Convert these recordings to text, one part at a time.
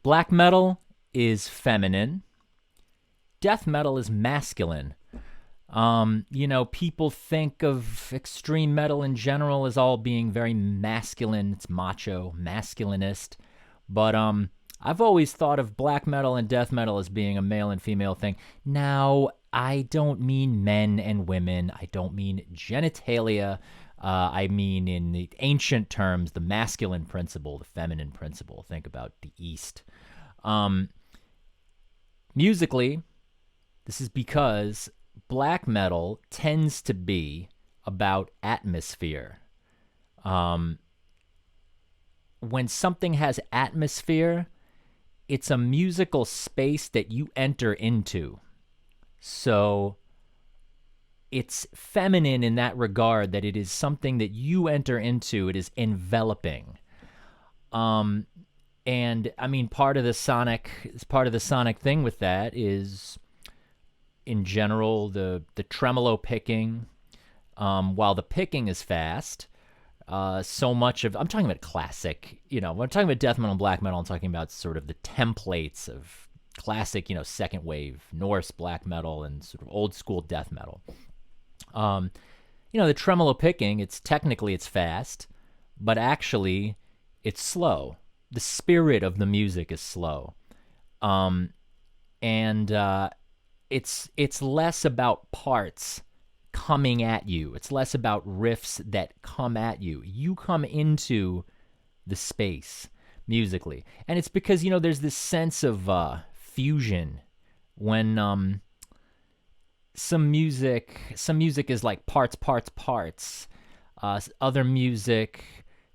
Black metal is feminine. Death metal is masculine. People think of extreme metal in general as all being very masculine. It's macho, masculinist. But I've always thought of black metal and death metal as being a male and female thing. Now, I don't mean men and women. I don't mean genitalia. I mean, in the ancient terms, the masculine principle, the feminine principle. Think about the East. Um, Musically, this is because black metal tends to be about atmosphere. Um, when something has atmosphere, it's a musical space that you enter into. So it's feminine in that regard, that it is something that you enter into. It is enveloping. Um, and I mean, part of the sonic thing with that is, in general, the tremolo picking. While the picking is fast, so much of I'm talking about classic. When I'm talking about death metal and black metal, I'm talking about sort of the templates of classic, second wave Norse black metal and sort of old school death metal. Um, the tremolo picking, it's fast, but actually it's slow. The spirit of the music is slow. Um, and it's less about parts coming at you. It's less about riffs that come at you. You come into the space musically. And it's because, there's this sense of fusion when some music is like parts, parts, parts. Other music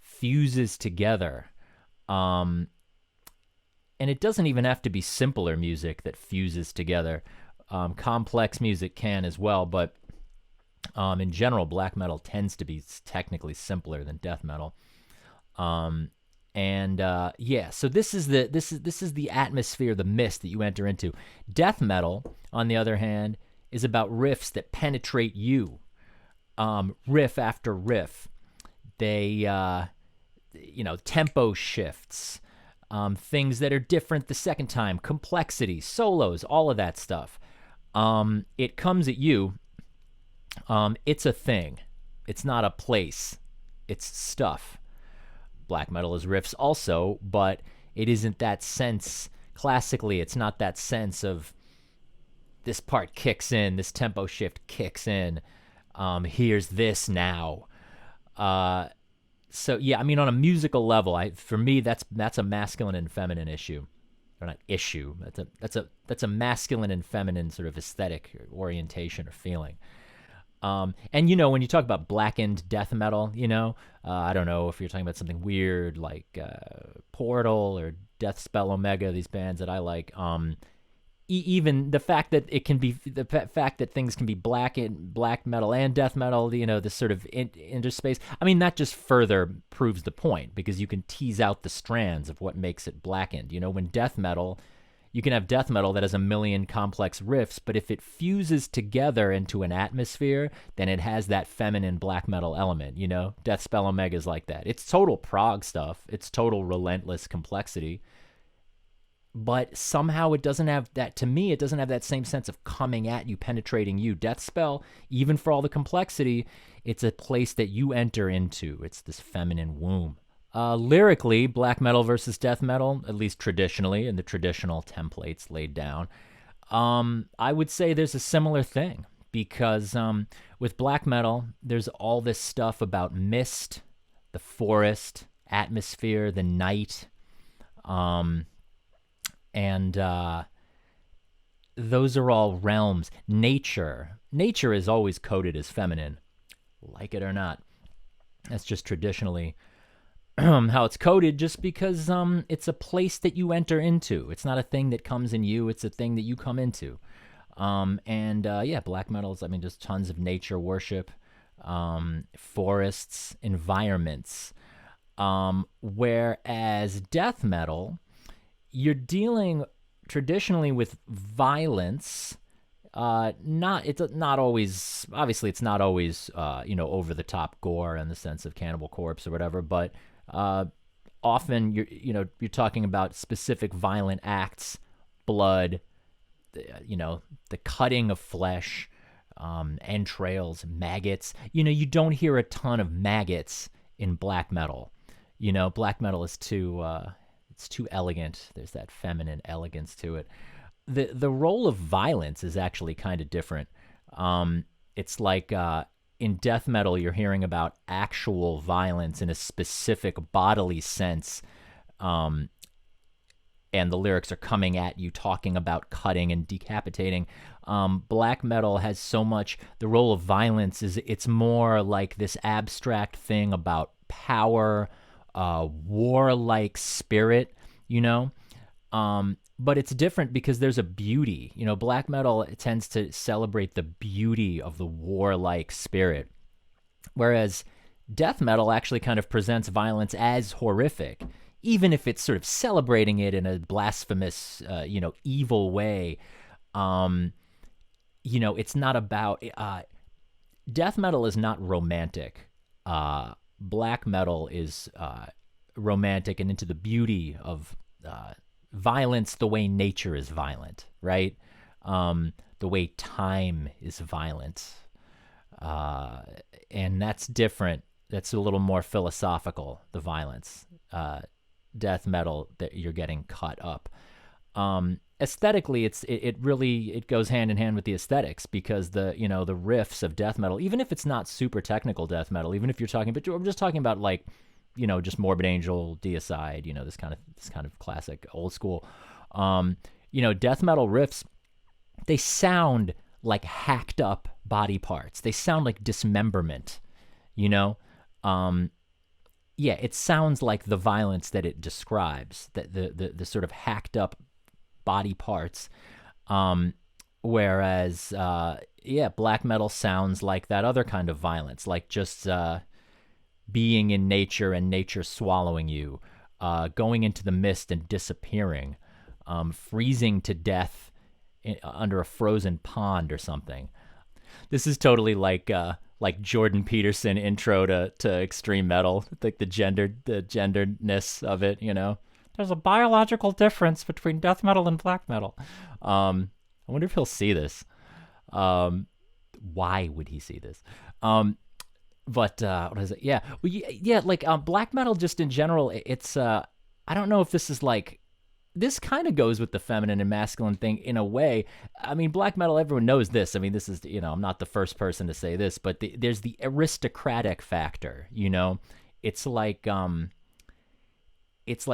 fuses together. Um, and it doesn't even have to be simpler music that fuses together. Complex music can as well, but in general, black metal tends to be technically simpler than death metal. Um, and yeah, so this is the atmosphere, the mist that you enter into. Death metal, on the other hand, is about riffs that penetrate you, riff after riff. They tempo shifts, things that are different the second time, complexity, solos, all of that stuff. It comes at you. It's a thing. It's not a place. It's stuff. Black metal is riffs also, but it isn't that sense. Classically, it's not that sense of this part kicks in, this tempo shift kicks in. Here's this now. So yeah, I mean, on a musical level, for me, that's a masculine and feminine issue, or not issue. That's a masculine and feminine sort of aesthetic orientation or feeling. And when you talk about blackened death metal, I don't know if you're talking about something weird like Portal or Death Spell Omega, these bands that I like. Even the fact that fact that things can be black metal and death metal, this sort of interspace. I mean, that just further proves the point, because you can tease out the strands of what makes it blackened. When death metal, you can have death metal that has a million complex riffs, but if it fuses together into an atmosphere, then it has that feminine black metal element. Death Spell Omega is like that. It's total prog stuff. It's total relentless complexity. But somehow it doesn't have that, to me, it doesn't have that same sense of coming at you, penetrating you. Death Spell, even for all the complexity, it's a place that you enter into. It's this feminine womb. Lyrically, black metal versus death metal, at least traditionally, in the traditional templates laid down, I would say there's a similar thing, because with black metal, there's all this stuff about mist, the forest, atmosphere, the night, and those are all realms. Nature is always coded as feminine, like it or not. That's just traditionally how it's coded, just because it's a place that you enter into. It's not a thing that comes in you. It's a thing that you come into. Yeah, black metals, I mean, just tons of nature worship, forests, environments. Whereas death metal, you're dealing traditionally with violence. It's not always, obviously it's not always over the top gore in the sense of Cannibal Corpse or whatever, but often you're talking about specific violent acts, blood, the cutting of flesh, entrails, maggots. You don't hear a ton of maggots in black metal. Black metal is too it's too elegant. There's that feminine elegance to it. The role of violence is actually kind of different. It's like in death metal, you're hearing about actual violence in a specific bodily sense. And the lyrics are coming at you talking about cutting and decapitating. Black metal has so much, the role of violence is it's more like this abstract thing about power, warlike spirit, you know? But it's different because there's a beauty. Black metal tends to celebrate the beauty of the warlike spirit, whereas death metal actually kind of presents violence as horrific, even if it's sort of celebrating it in a blasphemous, evil way. It's not about death metal is not romantic. Black metal is romantic and into the beauty of violence, the way nature is violent, right? The way time is violent, and that's different. That's a little more philosophical. The violence. Death metal that you're getting cut up. Aesthetically, it really goes hand in hand with the aesthetics, because the riffs of death metal, even if it's not super technical death metal, even if you're talking, but I'm just talking about like just Morbid Angel, Deicide, this kind of classic old school, death metal riffs, they sound like hacked up body parts. They sound like dismemberment, yeah, it sounds like the violence that it describes, that the sort of hacked up body parts. Whereas, black metal sounds like that other kind of violence, like just being in nature and nature swallowing you, going into the mist and disappearing, freezing to death under a frozen pond or something. This is totally like Jordan Peterson intro to extreme metal, like the genderedness of it. There's a biological difference between death metal and black metal. I wonder if he'll see this. Why would he see this? But what is it? Yeah, well, yeah. Like black metal, just in general, it's I don't know if this is like. This kind of goes with the feminine and masculine thing in a way. I mean, black metal, everyone knows this. I mean, this is, I'm not the first person to say this, but there's the aristocratic factor, It's like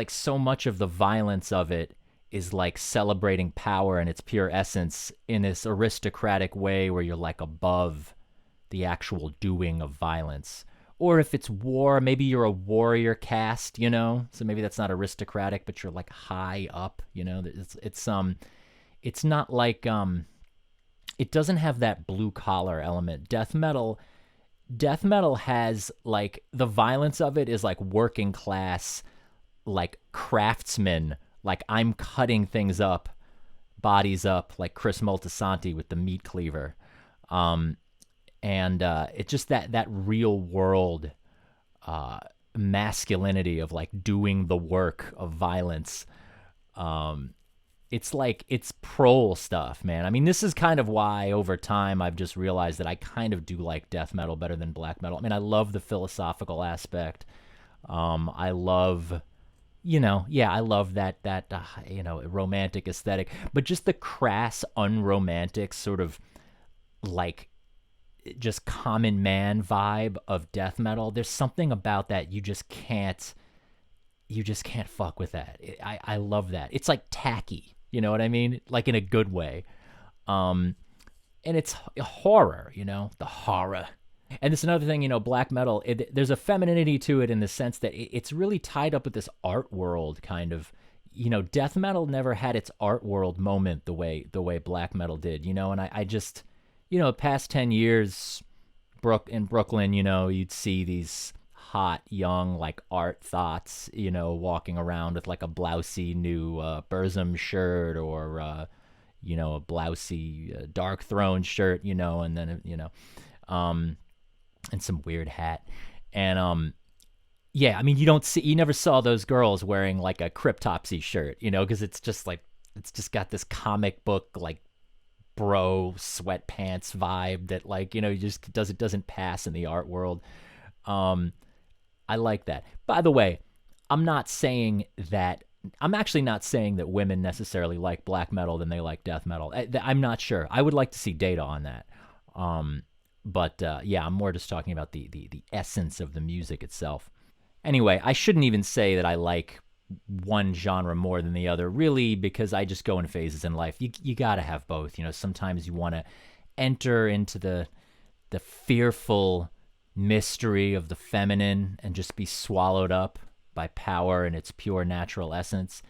so much of the violence of it is like celebrating power in its pure essence in this aristocratic way where you're like above the actual doing of violence. Or if it's war, maybe you're a warrior caste, so maybe that's not aristocratic, but you're like high up, it's not like it doesn't have that blue collar element. Death metal has like the violence of it is like working class, like craftsmen, like I'm cutting things up, bodies up, like Chris Moltisanti with the meat cleaver. And it's just that real world masculinity of like doing the work of violence. It's prole stuff, man. I mean, this is kind of why over time I've just realized that I kind of do like death metal better than black metal. I mean, I love the philosophical aspect. I love, I love that romantic aesthetic, but just the crass, unromantic sort of like just common man vibe of death metal. There's something about that you just can't fuck with that. I love that. It's like tacky, you know what I mean? Like in a good way. And it's horror, the horror. And it's another thing, black metal, there's a femininity to it in the sense that it's really tied up with this art world kind of. Death metal never had its art world moment the way black metal did, and I just past 10 years in Brooklyn, you'd see these hot, young, like art thoughts, walking around with like a blousy new Burzum shirt or, a blousy Dark Throne shirt, and then, and some weird hat. And Yeah, I mean, you never saw those girls wearing like a Cryptopsy shirt, because it's just like, it's just got this comic book, like, bro sweatpants vibe that, like, just doesn't pass in the art world. Um, I like that. By the way, I'm not saying that. I'm actually not saying that women necessarily like black metal than they like death metal. I'm not sure. I would like to see data on that. Um, but yeah, I'm more just talking about the essence of the music itself. Anyway, I shouldn't even say that I like one genre more than the other, really, because I just go in phases in life. You gotta have both. Sometimes you want to enter into the fearful mystery of the feminine and just be swallowed up by power and its pure natural essence.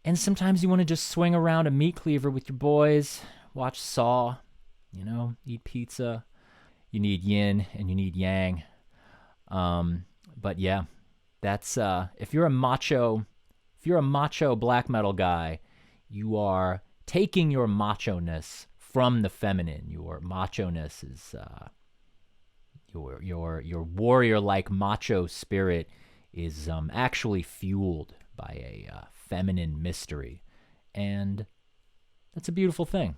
And sometimes you want to just swing around a meat cleaver with your boys, watch Saw, eat pizza. You need yin and you need yang. But yeah, that's if you're a macho black metal guy, you are taking your macho ness from the feminine. Your macho ness is your warrior like macho spirit is actually fueled by a feminine mystery, and that's a beautiful thing.